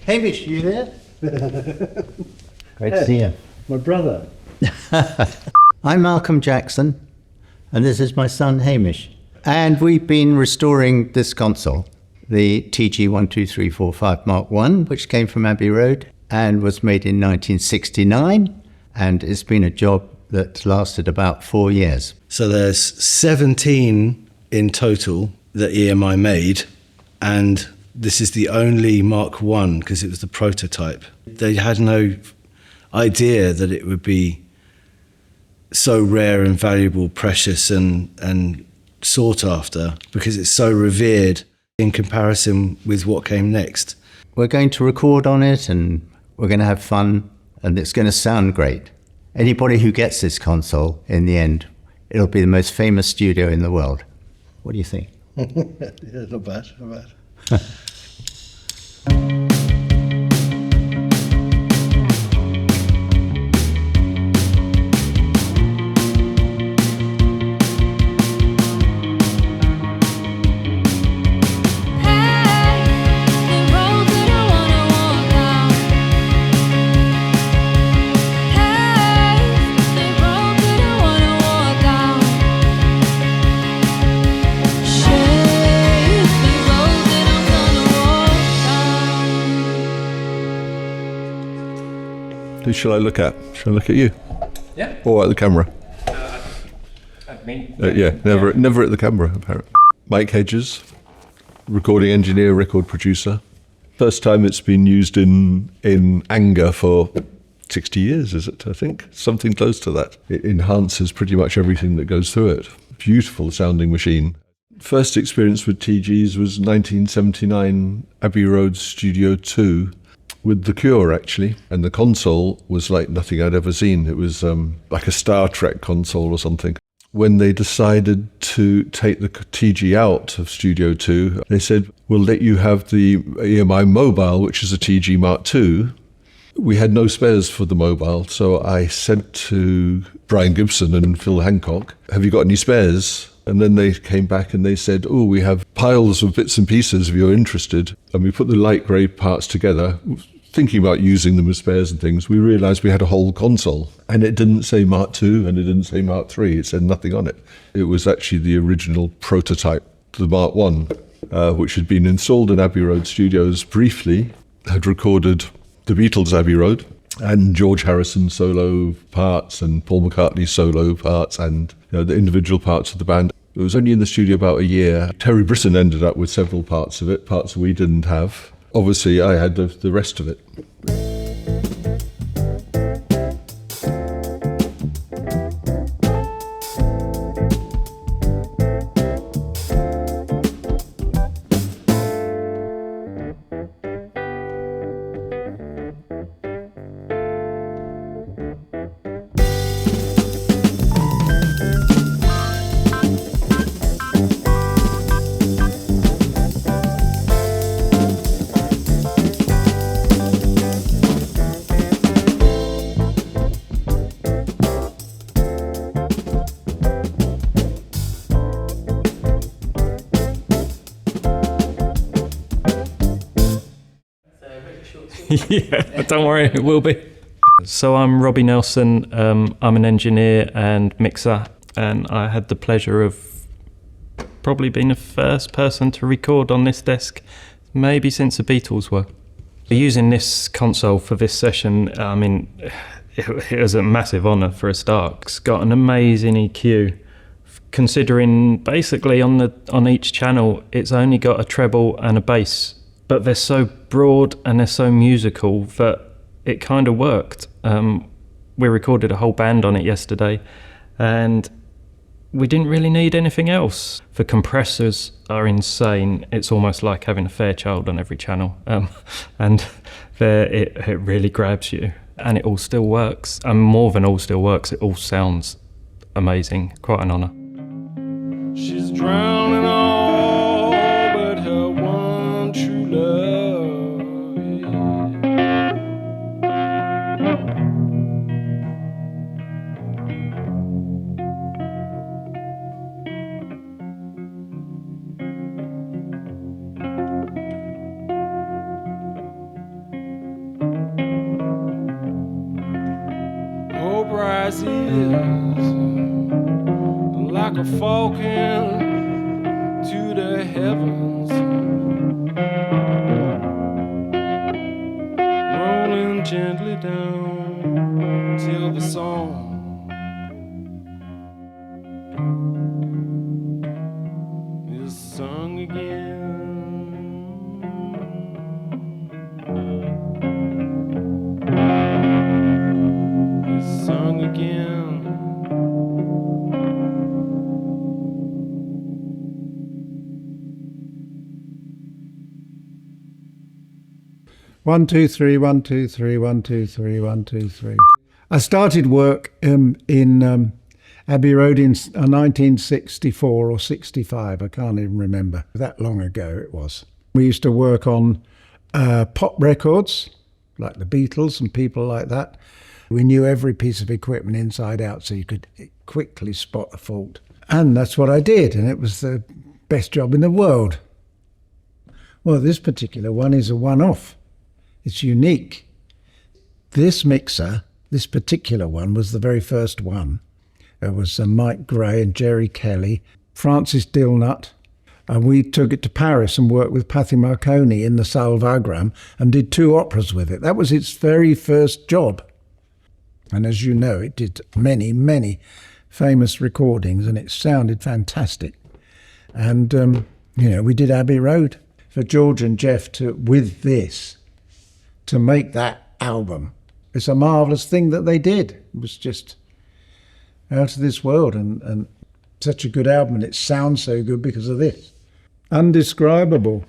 Hamish, you there? Great to see you. My brother. I'm Malcolm Jackson, and this is my son Hamish. And we've been restoring this console, the TG12345 Mark I, which came from Abbey Road and was made in 1969, and it's been a job that lasted about 4 years. So there's 17 in total that EMI made, and this is the only Mark I because it was the prototype. They had no idea that it would be so rare and valuable, precious and sought after, because it's so revered in comparison with what came next. We're going to record on it, and we're going to have fun, and it's going to sound great. Anybody who gets this console, in the end, it'll be the most famous studio in the world. What do you think? Yeah, not bad. Who shall I look at? Shall I look at you? Yeah. Or at the camera? Me. Never at the camera, apparently. Mike Hedges, recording engineer, record producer. First time it's been used in anger for 60 years, is it, I think? Something close to that. It enhances pretty much everything that goes through it. Beautiful sounding machine. First experience with TGs was 1979, Abbey Road Studio 2. With the Cure, actually, and the console was like nothing I'd ever seen. It was like a Star Trek console or something. When they decided to take the TG out of Studio 2, they said, we'll let you have the EMI Mobile, which is a TG Mark II. We had no spares for the mobile, so I said to Brian Gibson and Phil Hancock, have you got any spares? And then they came back and they said, oh, we have piles of bits and pieces if you're interested. And we put the light grey parts together, thinking about using them as spares and things. We realised we had a whole console, and it didn't say Mark II and it didn't say Mark III. It said nothing on it. It was actually the original prototype, the Mark I, which had been installed in Abbey Road Studios briefly, had recorded the Beatles' Abbey Road, and George Harrison solo parts and Paul McCartney solo parts, and the individual parts of the band. It was only in the studio about a year. Terry Brisson ended up with several parts of it, parts we didn't have. Obviously, I had the rest of it. Yeah, don't worry, it will be. So I'm Robbie Nelson. I'm an engineer and mixer, and I had the pleasure of probably being the first person to record on this desk, maybe since the Beatles were. Using this console for this session, I mean, it was a massive honour for a start. It's got an amazing EQ, considering basically on each channel it's only got a treble and a bass. But they're so broad and they're so musical that it kind of worked. We recorded a whole band on it yesterday, and we didn't really need anything else. The compressors are insane. It's almost like having a Fairchild on every channel. And it really grabs you. And it all still works. And more than all still works, it all sounds amazing. Quite an honour. She's drowning all but her one true love. like a falcon to the heavens, rolling gently down till the song is sung again. Is sung again. 1 2 3 1 2 3 1 2 3 1 2 3. I started work in Abbey Road in 1964 or 65. I can't even remember. That long ago it was. We used to work on pop records like the Beatles and people like that. We knew every piece of equipment inside out, so you could quickly spot a fault. And that's what I did, and it was the best job in the world. Well, this particular one is a one-off. It's unique. This mixer, this particular one, was the very first one. It was Mike Gray and Jerry Kelly, Francis Dillnut, and we took it to Paris and worked with Pathy Marconi in the Salle Vagram and did 2 operas with it. That was its very first job. And as you know, it did many, many famous recordings, and it sounded fantastic. And, we did Abbey Road. For George and Jeff with this, to make that album, it's a marvellous thing that they did. It was just out of this world, and such a good album, and it sounds so good because of this. Undescribable.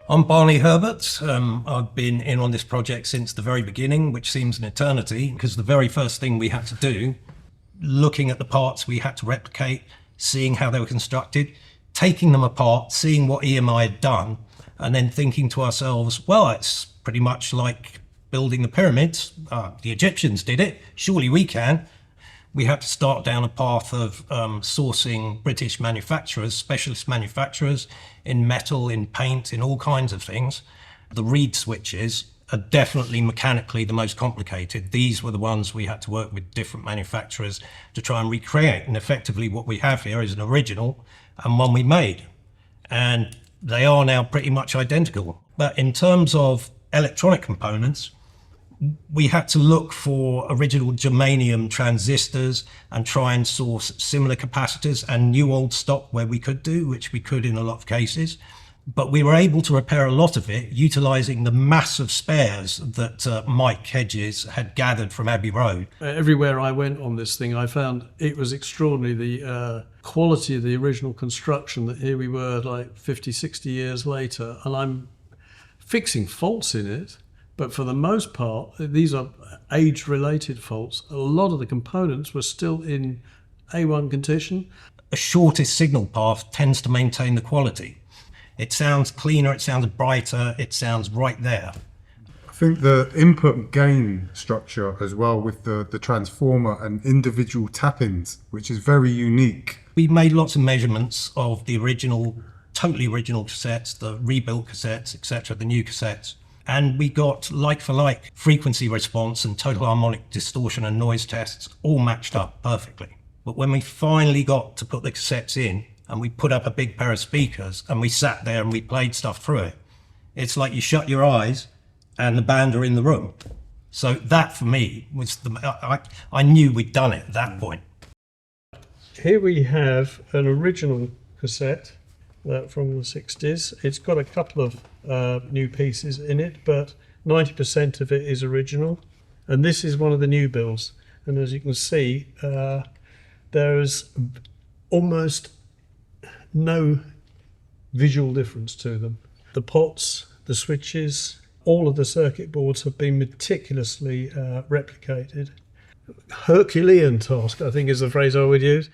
I'm Barney Herbert. I've been in on this project since the very beginning, which seems an eternity, because the very first thing we had to do, looking at the parts we had to replicate, seeing how they were constructed, taking them apart, seeing what EMI had done, and then thinking to ourselves, well, it's pretty much like building the pyramids. The Egyptians did it, surely we can. We had to start down a path of sourcing British manufacturers, specialist manufacturers in metal, in paint, in all kinds of things. The reed switches are definitely mechanically the most complicated. These were the ones we had to work with different manufacturers to try and recreate. And effectively what we have here is an original and one we made. And they are now pretty much identical. But in terms of electronic components, we had to look for original germanium transistors and try and source similar capacitors and new old stock where we could do, which we could in a lot of cases. But we were able to repair a lot of it utilizing the massive spares that Mike Hedges had gathered from Abbey Road. Everywhere I went on this thing, I found it was extraordinary, the quality of the original construction, that here we were like 50, 60 years later, and I'm fixing faults in it. But for the most part, these are age-related faults. A lot of the components were still in A1 condition. A shortest signal path tends to maintain the quality. It sounds cleaner, it sounds brighter, it sounds right there. I think the input gain structure as well, with the transformer and individual tap-ins, which is very unique. We made lots of measurements of the original, totally original cassettes, the rebuilt cassettes, etc., the new cassettes. And we got like-for-like frequency response and total harmonic distortion and noise tests all matched up perfectly. But when we finally got to put the cassettes in and we put up a big pair of speakers and we sat there and we played stuff through it, it's like you shut your eyes and the band are in the room. So that for me was I knew we'd done it at that point. Here we have an original cassette from the 60s. It's got a couple of new pieces in it, but 90% of it is original. And this is one of the new builds. And as you can see, There's almost no visual difference to them. The pots, the switches, all of the circuit boards have been meticulously replicated. Herculean task, I think, is the phrase I would use.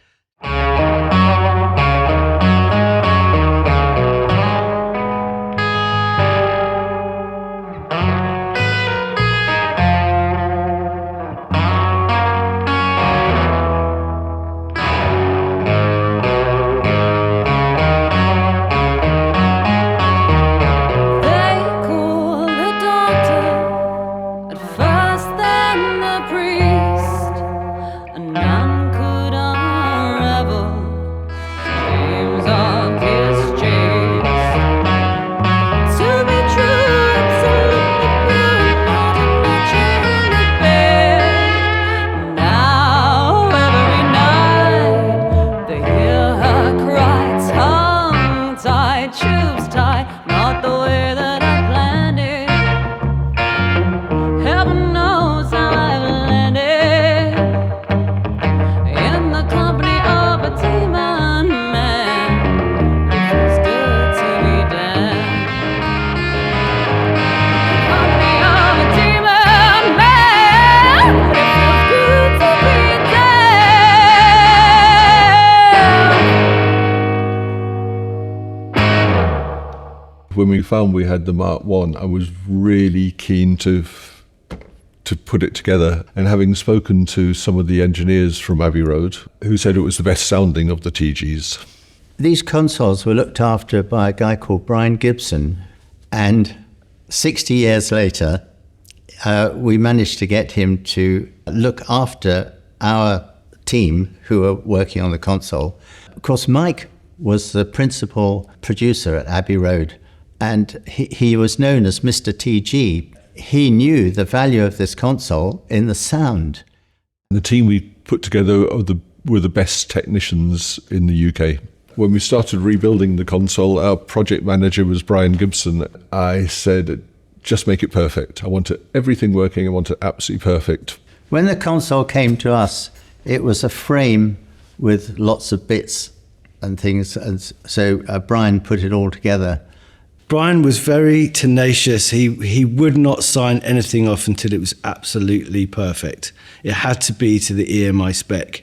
When we found we had the Mark 1, I was really keen to put it together. And having spoken to some of the engineers from Abbey Road, who said it was the best sounding of the TGs. These consoles were looked after by a guy called Brian Gibson, and 60 years later, we managed to get him to look after our team who were working on the console. Of course, Mike was the principal producer at Abbey Road, and he was known as Mr. TG. He knew the value of this console in the sound. The team we put together were the best technicians in the UK. When we started rebuilding the console, our project manager was Brian Gibson. I said, just make it perfect. I want everything working. I want it absolutely perfect. When the console came to us, it was a frame with lots of bits and things, and so Brian put it all together. Brian was very tenacious. He would not sign anything off until it was absolutely perfect. It had to be to the EMI spec.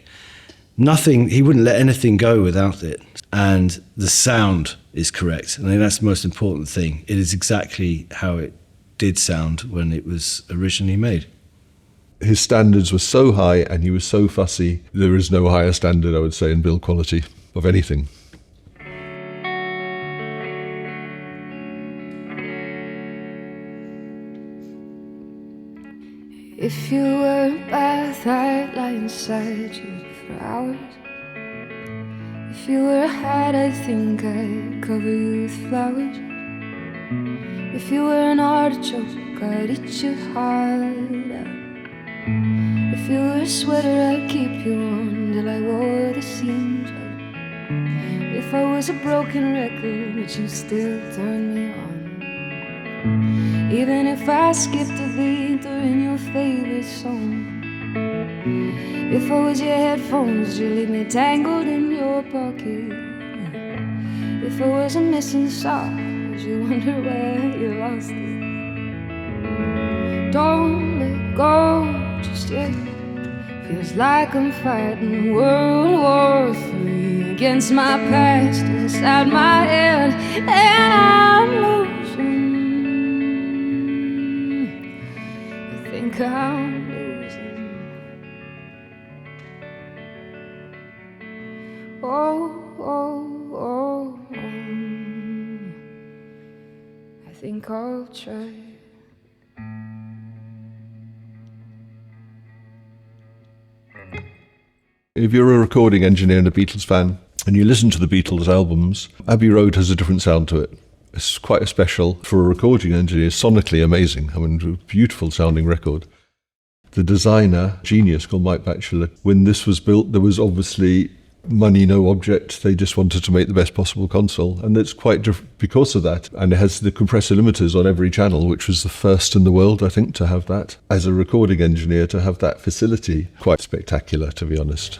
Nothing, he wouldn't let anything go without it. And the sound is correct. I think that's the most important thing. It is exactly how it did sound when it was originally made. His standards were so high and he was so fussy. There is no higher standard, I would say, in build quality of anything. If you were a bath, I'd lie inside you for hours. If you were a hat, I think I'd cover you with flowers. If you were an artichoke, I'd eat your heart out. If you were a sweater, I'd keep you on till I wore the seams out. If I was a broken record, would you still turn me on? Even if I skipped a beat during your favorite song. If I was your headphones, would you leave me tangled in your pocket? If I was a missing sock, would you wonder where you lost it? Don't let go just yet. Feels like I'm fighting World War III against my past inside my head, and I'm losing. I think I'm losing. Oh. I think I'll try. If you're a recording engineer and a Beatles fan, and you listen to the Beatles albums, Abbey Road has a different sound to it. It's quite a special for a recording engineer, sonically amazing. I mean, a beautiful sounding record. The designer, genius called Mike Batchelor, when this was built, there was obviously money, no object. They just wanted to make the best possible console. And it's quite different because of that. And it has the compressor limiters on every channel, which was the first in the world, I think, to have that. As a recording engineer, to have that facility, quite spectacular, to be honest.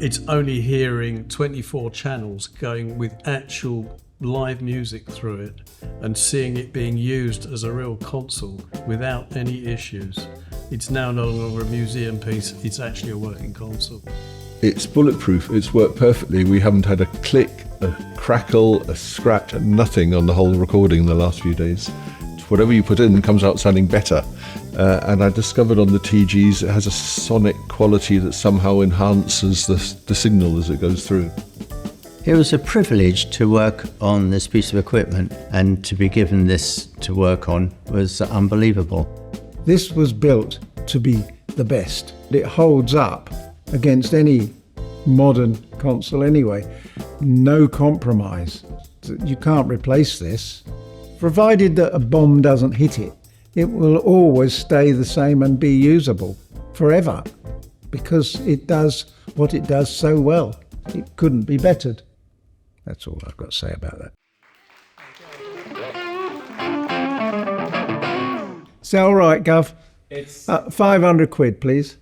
it's only hearing 24 channels going with actual live music through it and seeing it being used as a real console without any issues. It's now no longer a museum piece, it's actually a working console. It's bulletproof, it's worked perfectly. We haven't had a click, a crackle, a scratch, nothing on the whole recording in the last few days. Whatever you put in comes out sounding better. And I discovered on the TGs it has a sonic quality that somehow enhances the signal as it goes through. It was a privilege to work on this piece of equipment, and to be given this to work on was unbelievable. This was built to be the best. It holds up against any modern console anyway. No compromise. You can't replace this. Provided that a bomb doesn't hit it, it will always stay the same and be usable forever, because it does what it does so well. It couldn't be bettered. That's all I've got to say about that. Is that all right, Gov? It's 500 quid, please.